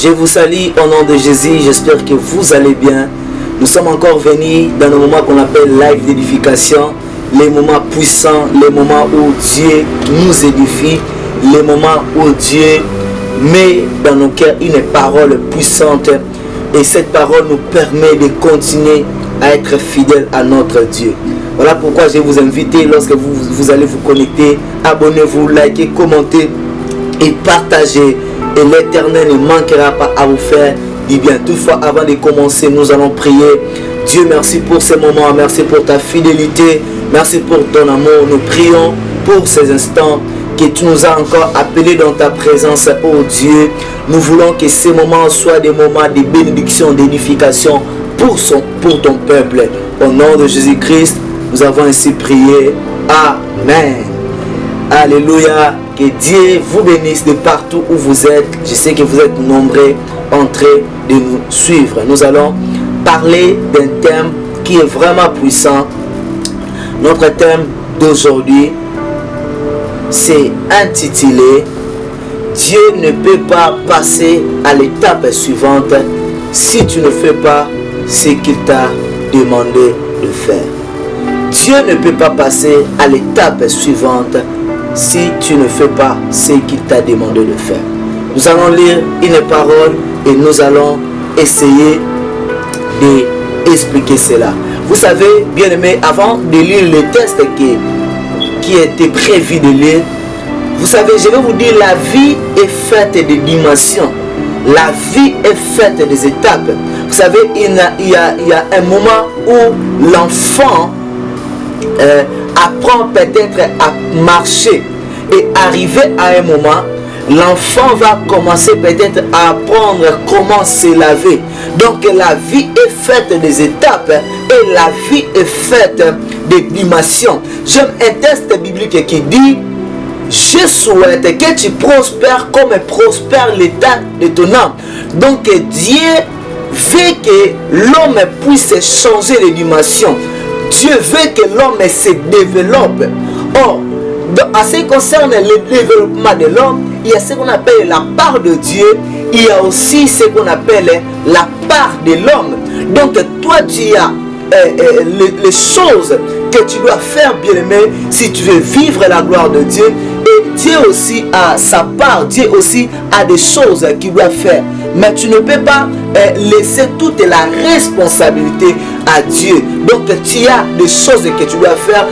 Je vous salue au nom de Jésus, j'espère que vous allez bien. Nous sommes encore venus dans le moment qu'on appelle live d'édification, les moments puissants, les moments où Dieu nous édifie, les moments où Dieu met dans nos cœurs une parole puissante et cette parole nous permet de continuer à être fidèles à notre Dieu. Voilà pourquoi je vais vous inviter, lorsque vous allez vous connecter, abonnez-vous, likez, commentez et partagez. Et l'Éternel ne manquera pas à vous faire du bien. Toutefois, avant de commencer, nous allons prier. Dieu, merci pour ces moments, merci pour ta fidélité, merci pour ton amour. Nous prions pour ces instants que tu nous as encore appelés dans ta présence, oh Dieu. Nous voulons que ces moments soient des moments de bénédiction, d'édification pour ton peuple. Au nom de Jésus-Christ, nous avons ainsi prié. Amen. Alléluia. Que Dieu vous bénisse de partout où vous êtes. Je sais que vous êtes nombreux en train de nous suivre. Nous allons parler d'un thème qui est vraiment puissant. Notre thème d'aujourd'hui, c'est intitulé « Dieu ne peut pas passer à l'étape suivante si tu ne fais pas ce qu'il t'a demandé de faire. » Dieu ne peut pas passer à l'étape suivante si tu ne fais pas ce qu'il t'a demandé de faire. Nous allons lire une parole et nous allons essayer d'expliquer cela. Vous savez, bien aimé, avant de lire le texte qui était prévu de lire, vous savez, je vais vous dire, la vie est faite de dimensions. La vie est faite des étapes. Vous savez, il y a un moment où l'enfant apprend peut-être à marcher et arriver à un moment, l'enfant va commencer peut-être à apprendre comment se laver. Donc la vie est faite des étapes et la vie est faite des dimensions. J'aime un texte biblique qui dit: je souhaite que tu prospères comme prospère l'état de ton âme. Donc Dieu veut que l'homme puisse changer les dimensions. Dieu veut que l'homme se développe. Or, en ce qui concerne le développement de l'homme, il y a ce qu'on appelle la part de Dieu. Il y a aussi ce qu'on appelle la part de l'homme. Donc, toi, tu as les choses que tu dois faire, bien aimé, si tu veux vivre la gloire de Dieu. Et Dieu aussi a sa part. Dieu aussi a des choses qu'il doit faire. Mais tu ne peux pas laisser toute la responsabilité à Dieu. Donc tu as des choses que tu dois faire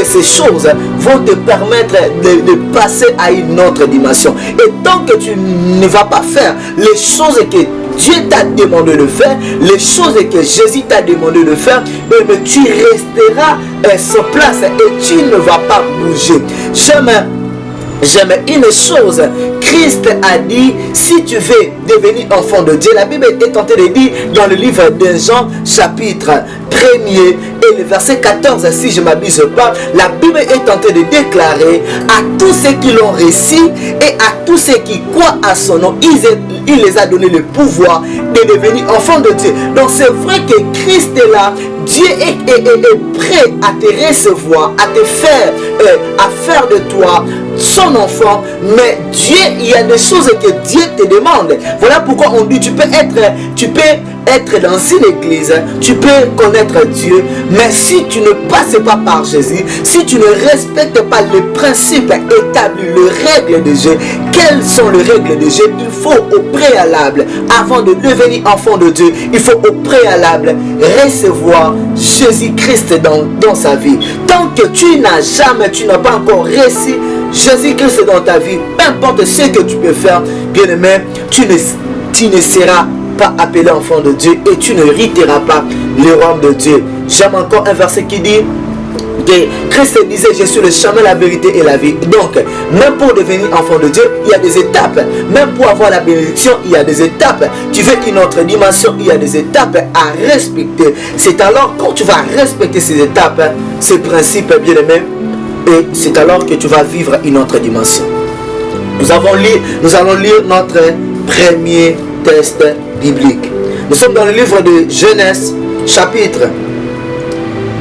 et ces choses vont te permettre de passer à une autre dimension. Et tant que tu ne vas pas faire les choses que Dieu t'a demandé de faire, les choses que Jésus t'a demandé de faire, mais tu resteras sur place et tu ne vas pas bouger. J'aime une chose, Christ a dit, si tu veux devenir enfant de Dieu, la Bible est tentée de dire dans le livre de Jean, chapitre 1er, et le verset 14, si je ne m'abuse pas, la Bible est tentée de déclarer à tous ceux qui l'ont reçu et à tous ceux qui croient à son nom, il les a donné le pouvoir de devenir enfants de Dieu. Donc c'est vrai que Christ est là, Dieu est prêt à te recevoir, à te faire, à faire de toi son enfant, mais Dieu, il y a des choses que Dieu te demande. Voilà pourquoi on dit, tu peux être dans une église, tu peux connaître Dieu, mais si tu ne passes pas par Jésus, si tu ne respectes pas les principes établis, les règles de Dieu, quelles sont les règles de Dieu? Il faut au préalable, avant de devenir enfant de Dieu, il faut au préalable recevoir Jésus-Christ dans sa vie. Tant que tu n'as pas encore reçu Jésus-Christ dans ta vie, peu importe ce que tu peux faire, bien aimé, tu ne seras pas appelé enfant de Dieu et tu ne hériteras pas le royaume de Dieu. J'aime encore un verset qui dit que Christ disait: je suis le chemin, la vérité et la vie. Donc, même pour devenir enfant de Dieu, il y a des étapes. Même pour avoir la bénédiction, il y a des étapes. Tu veux une autre dimension, il y a des étapes à respecter. C'est alors quand tu vas respecter ces étapes, ces principes, bien aimés, et c'est alors que tu vas vivre une autre dimension. Nous allons lire notre premier texte biblique. Nous sommes dans le livre de Genèse, chapitre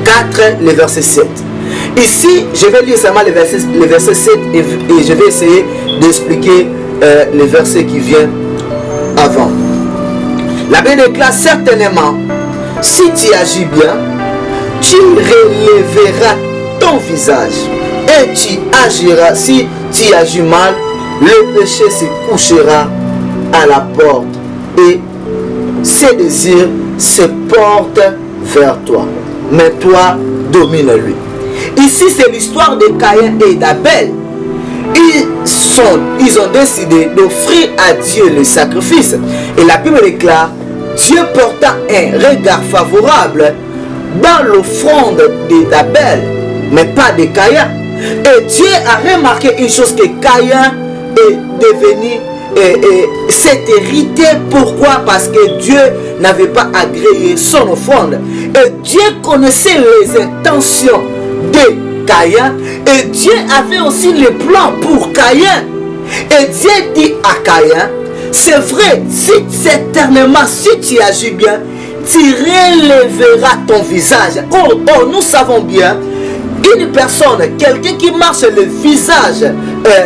4, le verset 7. Ici, je vais lire seulement le verset 7 et je vais essayer d'expliquer le verset qui vient La Bible déclare certainement, si tu agis bien, tu relèveras ton visage. Et tu agiras, si tu agis mal, le péché se couchera à la porte et ses désirs se portent vers toi. Mais toi, domine-lui. Ici, c'est l'histoire de Caïn et d'Abel. Ils ont décidé d'offrir à Dieu le sacrifice. Et la Bible déclare, Dieu porta un regard favorable dans l'offrande d'Abel, mais pas de Caïn. Et Dieu a remarqué une chose, que Caïn est devenu, s'est hérité. Pourquoi? Parce que Dieu n'avait pas agréé son offrande. Et Dieu connaissait les intentions de Caïn. Et Dieu avait aussi le plan pour Caïn. Et Dieu dit à Caïn, c'est vrai, si certainement, si tu agis bien, tu relèveras ton visage. Or, nous savons bien, une personne, quelqu'un qui marche le visage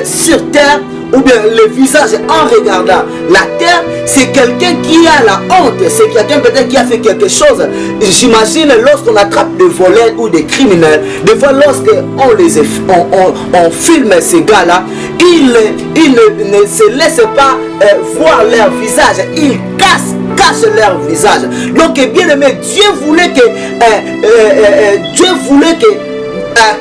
sur terre, ou bien le visage en regardant la terre, c'est quelqu'un qui a la honte, c'est quelqu'un peut-être qui a fait quelque chose. J'imagine lorsqu'on attrape des voleurs ou des criminels, des fois lorsqu'on filme ces gars-là, ils ne se laissent pas voir leur visage, ils cachent leur visage. Donc bien aimé, Dieu voulait que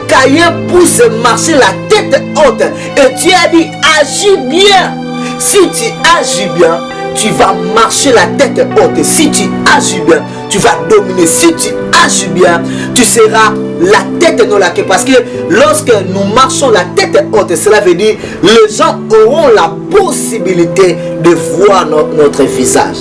Caïn pousse marcher la tête haute. Et Dieu a dit, agis bien. Si tu agis bien, tu vas marcher la tête haute. Si tu agis bien, tu vas dominer. Si tu agis bien, tu seras la tête non la queue. Parce que lorsque nous marchons la tête haute, cela veut dire les gens auront la possibilité de voir notre visage.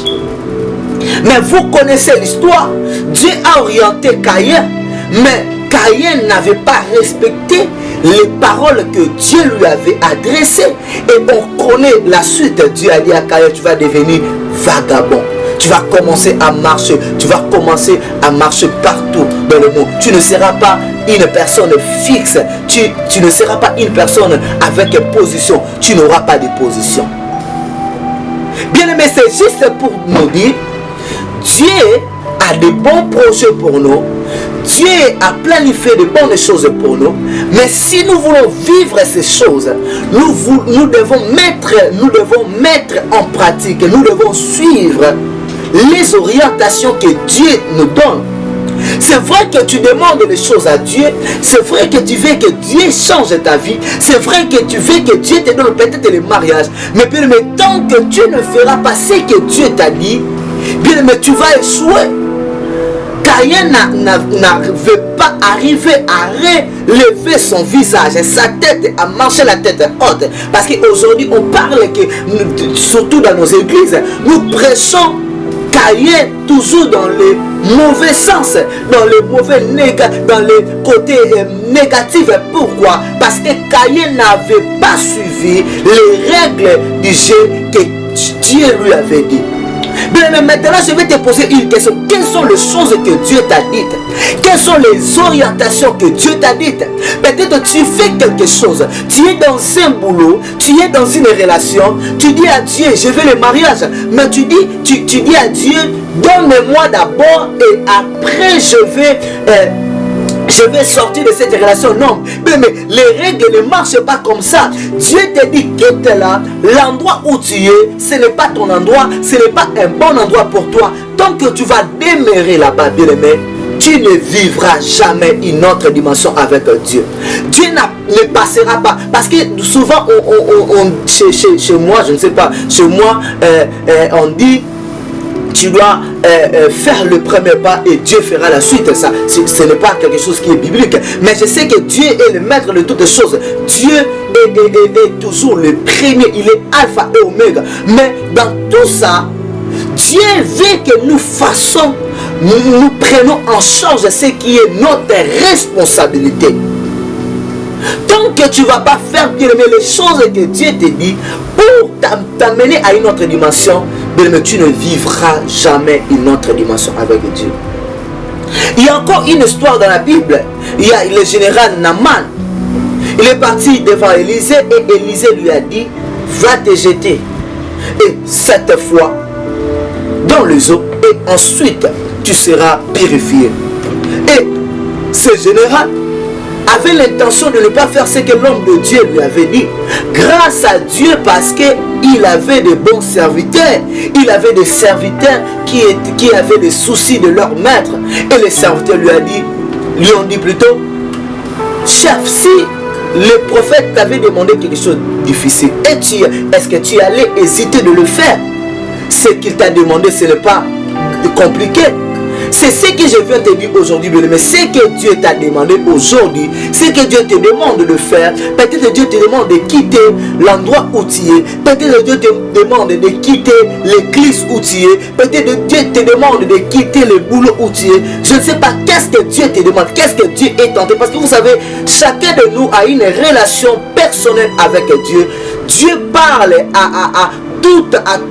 Mais vous connaissez l'histoire. Dieu a orienté Caïn, mais Caïn n'avait pas respecté les paroles que Dieu lui avait adressées. Et on connaît la suite. Dieu a dit à Caïn, tu vas devenir vagabond. Tu vas commencer à marcher. Tu vas commencer à marcher partout dans le monde. Tu ne seras pas une personne fixe. Tu ne seras pas une personne avec position. Tu n'auras pas de position. Bien aimé, c'est juste pour nous dire, Dieu a de bons projets pour nous. Dieu a planifié de bonnes choses pour nous. Mais si nous voulons vivre ces choses, nous devons mettre en pratique, nous devons suivre les orientations que Dieu nous donne. C'est vrai que tu demandes les choses à Dieu. C'est vrai que tu veux que Dieu change ta vie. C'est vrai que tu veux que Dieu te donne peut-être le mariage. Mais bien, tant que tu ne feras pas ce que Dieu t'a dit, bien, mais tu vas échouer. Caïn n'avait pas arrivé à relever son visage, sa tête, à marcher la tête haute. Parce qu'aujourd'hui, on parle que, surtout dans nos églises, nous prêchons Caïn toujours dans le mauvais sens, dans le mauvais dans le côté négatif. Pourquoi? Parce que Caïn n'avait pas suivi les règles du jeu que Dieu lui avait dit. Bien, mais maintenant, je vais te poser une question. Quelles sont les choses que Dieu t'a dites? Quelles sont les orientations que Dieu t'a dites? Peut-être tu fais quelque chose. Tu es dans un boulot, tu es dans une relation. Tu dis à Dieu, je veux le mariage. Mais tu dis à Dieu, donne-moi d'abord et après je vais sortir de cette relation. Non, mais les règles ne marchent pas comme ça. Dieu te dit, quitte là, l'endroit où tu es, ce n'est pas ton endroit, ce n'est pas un bon endroit pour toi. Tant que tu vas demeurer là-bas, bien aimé, tu ne vivras jamais une autre dimension avec Dieu. Dieu ne passera pas. Parce que souvent, chez moi, je ne sais pas, chez moi, on dit, tu dois faire le premier pas et Dieu fera la suite. Ça, ce n'est pas quelque chose qui est biblique. Mais je sais que Dieu est le maître de toutes choses. Dieu est toujours le premier. Il est alpha et oméga. Mais dans tout ça, Dieu veut que nous fassions, nous prenons en charge ce qui est notre responsabilité. Tant que tu ne vas pas faire bien aimé les choses que Dieu te dit pour t'amener à une autre dimension, bien aimé, tu ne vivras jamais une autre dimension avec Dieu. Il y a encore une histoire dans la Bible. Il y a le général Naaman. Il est parti devant Élisée et Élisée lui a dit, va te jeter. Et cette fois, dans les eaux et ensuite tu seras purifié. Et ce général avait l'intention de ne pas faire ce que l'homme de Dieu lui avait dit. Grâce à Dieu, parce qu'il avait de bons serviteurs. Il avait des serviteurs qui avaient des soucis de leur maître. Et les serviteurs lui ont dit plutôt, chef, si le prophète t'avait demandé quelque chose de difficile, est-ce que tu allais hésiter de le faire? Ce qu'il t'a demandé, ce n'est pas compliqué. C'est ce que je viens te dire aujourd'hui, mais ce que Dieu t'a demandé aujourd'hui, ce que Dieu te demande de faire, peut-être Dieu te demande de quitter l'endroit où tu es, peut-être Dieu te demande de quitter l'église où tu es, peut-être Dieu te demande de quitter le boulot où tu es. Je ne sais pas qu'est-ce que Dieu te demande, qu'est-ce que Dieu est tenté, parce que vous savez, chacun de nous a une relation personnelle avec Dieu. Dieu parle à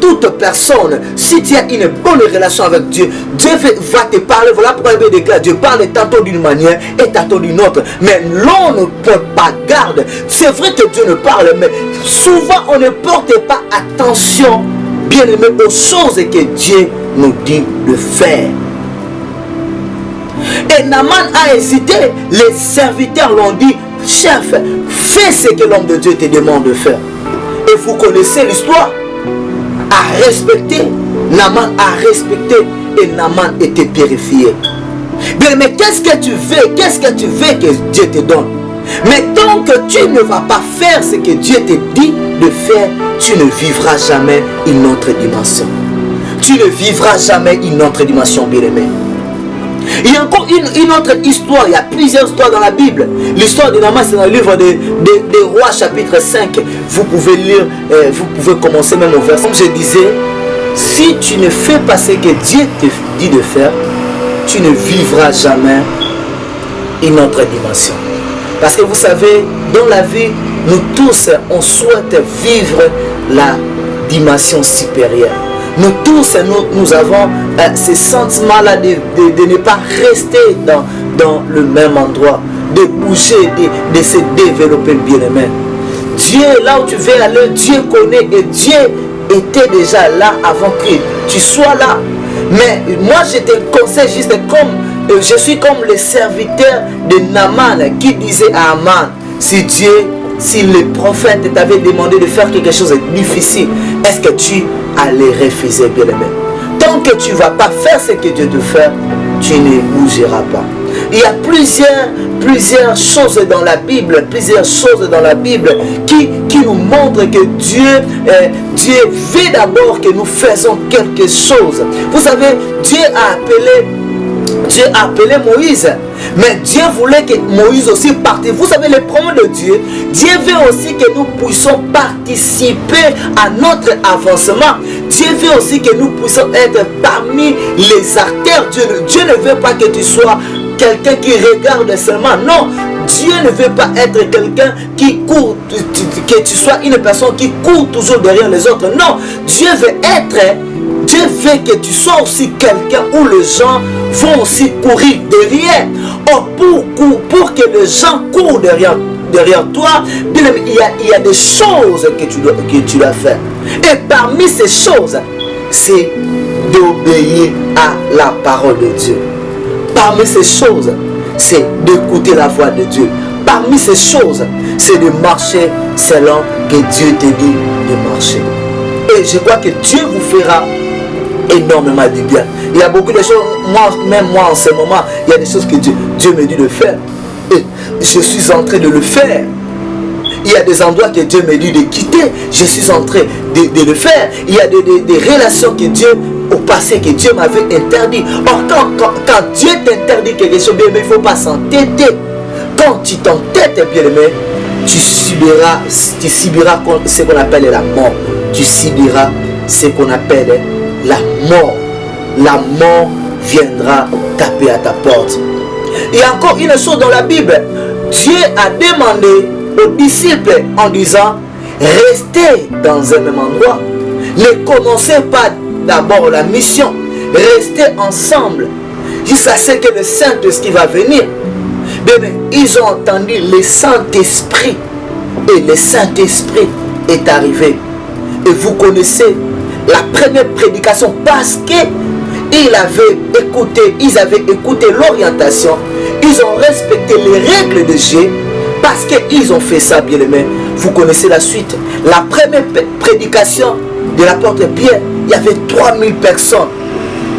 toute personne. Si tu as une bonne relation avec Dieu, Dieu va te parler. Voilà pourquoi il déclare, Dieu parle tantôt d'une manière et tantôt d'une autre, mais l'on ne peut pas garder. C'est vrai que Dieu ne parle, mais souvent on ne porte pas attention, bien aimé, aux choses que Dieu nous dit de faire. Et Naaman a hésité. Les serviteurs l'ont dit, chef, fais ce que l'homme de Dieu te demande de faire. Et vous connaissez l'histoire. A respecté, Naaman a respecté et Naaman était purifié. Bien, mais qu'est-ce que tu veux? Qu'est-ce que tu veux que Dieu te donne? Mais tant que tu ne vas pas faire ce que Dieu te dit de faire, tu ne vivras jamais une autre dimension. Tu ne vivras jamais une autre dimension, bien aimé. Il y a encore une autre histoire. Il y a plusieurs histoires dans la Bible. L'histoire de Naaman, c'est dans le livre des Rois, chapitre 5. Vous pouvez lire, vous pouvez commencer même au verset. Comme je disais, si tu ne fais pas ce que Dieu te dit de faire, tu ne vivras jamais une autre dimension. Parce que vous savez, dans la vie, nous tous, on souhaite vivre la dimension supérieure. Nous tous, nous avons ce sentiment-là de ne pas rester dans le même endroit, de bouger, de se développer, bien-aimé. Dieu, là où tu veux aller, Dieu connaît et Dieu était déjà là avant que tu sois là. Mais moi, je te conseille juste comme, je suis comme le serviteur de Naaman qui disait à Aman, si le prophète t'avait demandé de faire quelque chose de difficile, est-ce que tu allais refuser, bien-aimé? Tant que tu ne vas pas faire ce que Dieu te fait, tu ne bougeras pas. Il y a plusieurs choses dans la Bible, qui nous montrent que Dieu veut d'abord que nous faisons quelque chose. Vous savez, Dieu a appelé Moïse, mais Dieu voulait que Moïse aussi parte. Vous savez, le problème de Dieu, Dieu veut aussi que nous puissions participer à notre avancement. Dieu veut aussi que nous puissions être parmi les acteurs. Dieu ne veut pas que tu sois quelqu'un qui regarde seulement. Non, Dieu ne veut pas être quelqu'un qui court, que tu sois une personne qui court toujours derrière les autres. Non, Dieu veut que tu sois aussi quelqu'un où les gens vont aussi courir derrière. Pour que les gens courent derrière toi, il y a des choses que tu dois faire. Et parmi ces choses, c'est d'obéir à la parole de Dieu. Parmi ces choses, c'est d'écouter la voix de Dieu. Parmi ces choses, c'est de marcher selon que Dieu te dit de marcher. Et je crois que Dieu vous fera énormément de bien. Il y a beaucoup de choses, moi en ce moment, il y a des choses que Dieu me dit de faire. Et je suis en train de le faire. Il y a des endroits que Dieu me dit de quitter. Je suis en train de le faire. Il y a des relations que Dieu, au passé, que Dieu m'avait interdit. Or, quand Dieu t'interdit quelque chose, bien aimé, il ne faut pas s'entêter. Quand tu t'entêtes, bien aimé, tu subiras ce qu'on appelle la mort. Tu subiras ce qu'on appelle la mort. La mort viendra taper à ta porte. Il y a encore une chose dans la Bible. Dieu a demandé aux disciples en disant, restez dans un même endroit. Ne commencez pas d'abord la mission. Restez ensemble jusqu'à ce que le Saint-Esprit va venir. Bien, ils ont entendu le Saint-Esprit. Et le Saint-Esprit est arrivé. Et vous connaissez la première prédication parce que ils avaient écouté l'orientation, ils ont respecté les règles de Dieu, parce qu'ils ont fait ça, bien aimé. Vous connaissez la suite. La première prédication de l'apôtre Pierre, il y avait 3000 personnes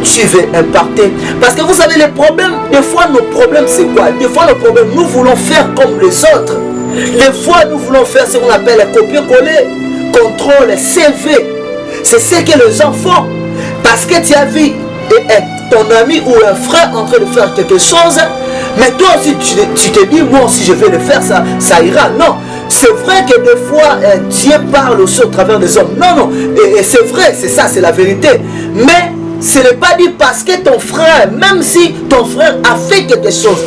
suivaient, impartaient. Parce que vous savez, les problèmes, des fois nos problèmes c'est quoi? Des fois nos problèmes, nous voulons faire comme les autres. Des fois nous voulons faire ce qu'on appelle copier-coller, contrôle, CV. C'est ce que les gens font. Parce que tu as vu ton ami ou un frère en train de faire quelque chose, mais toi aussi tu te dis, moi aussi je vais le faire, ça ira. Non, c'est vrai que des fois Dieu parle aussi au travers des hommes. Non, et c'est vrai, c'est ça, c'est la vérité. Mais ce n'est pas dit parce que ton frère, même si ton frère a fait quelque chose,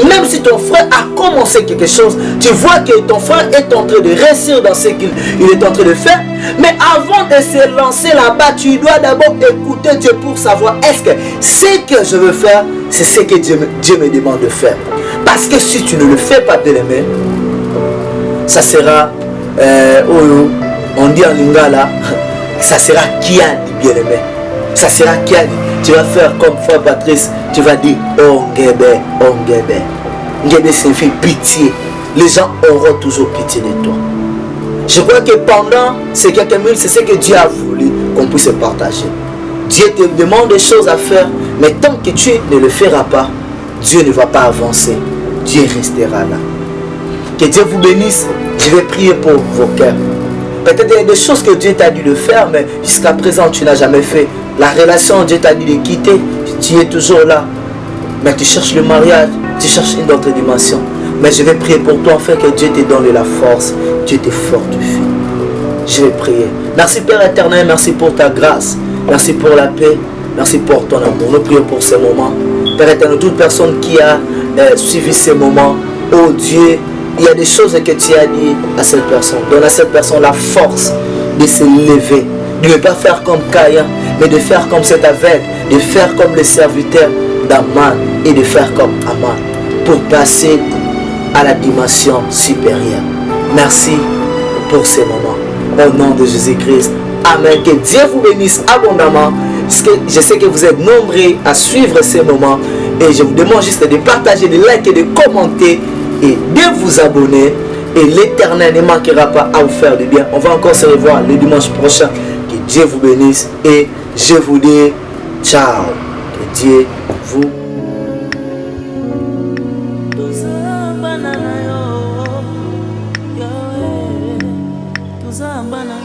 même si ton frère a commencé quelque chose, tu vois que ton frère est en train de réussir dans ce qu'il est en train de faire, mais avant de se lancer là-bas, tu dois d'abord écouter Dieu pour savoir est-ce que ce que je veux faire, c'est ce que Dieu me demande de faire. Parce que si tu ne le fais pas, bien-aimé, ça sera, on dit en lingala, ça sera Kian, bien-aimé. Ça sera Kian. Tu vas faire comme Frère Patrice, tu vas dire oh Ngebe, oh Ngebe. Ngebe signifie pitié. Les gens auront toujours pitié de toi. Je crois que pendant ces quelques minutes, c'est ce que Dieu a voulu qu'on puisse partager. Dieu te demande des choses à faire, mais tant que tu ne le feras pas, Dieu ne va pas avancer. Dieu restera là. Que Dieu vous bénisse. Je vais prier pour vos cœurs. Peut-être il y a des choses que Dieu t'a dit de faire, mais jusqu'à présent tu n'as jamais fait. La relation, Dieu t'a dit de quitter, tu es toujours là. Mais tu cherches le mariage, tu cherches une autre dimension. Mais je vais prier pour toi afin que Dieu te donne la force, Dieu te fortifie. Je vais prier. Merci Père éternel, merci pour ta grâce. Merci pour la paix, merci pour ton amour. Nous prions pour ce moment. Père éternel, toute personne qui a suivi ces moments, oh Dieu, il y a des choses que tu as dit à cette personne. Donne à cette personne la force de se lever, de ne pas faire comme Caïn, mais de faire comme cet aveugle, de faire comme les serviteurs d'Aman et de faire comme Aman pour passer à la dimension supérieure. Merci pour ces moments. Au nom de Jésus-Christ. Amen. Que Dieu vous bénisse abondamment. Je sais que vous êtes nombreux à suivre ces moments et je vous demande juste de partager, de liker, de commenter et de vous abonner. Et l'Éternel ne manquera pas à vous faire du bien. On va encore se revoir le dimanche prochain. Que Dieu vous bénisse et je vous dis ciao. Que Dieu vous Tuzambana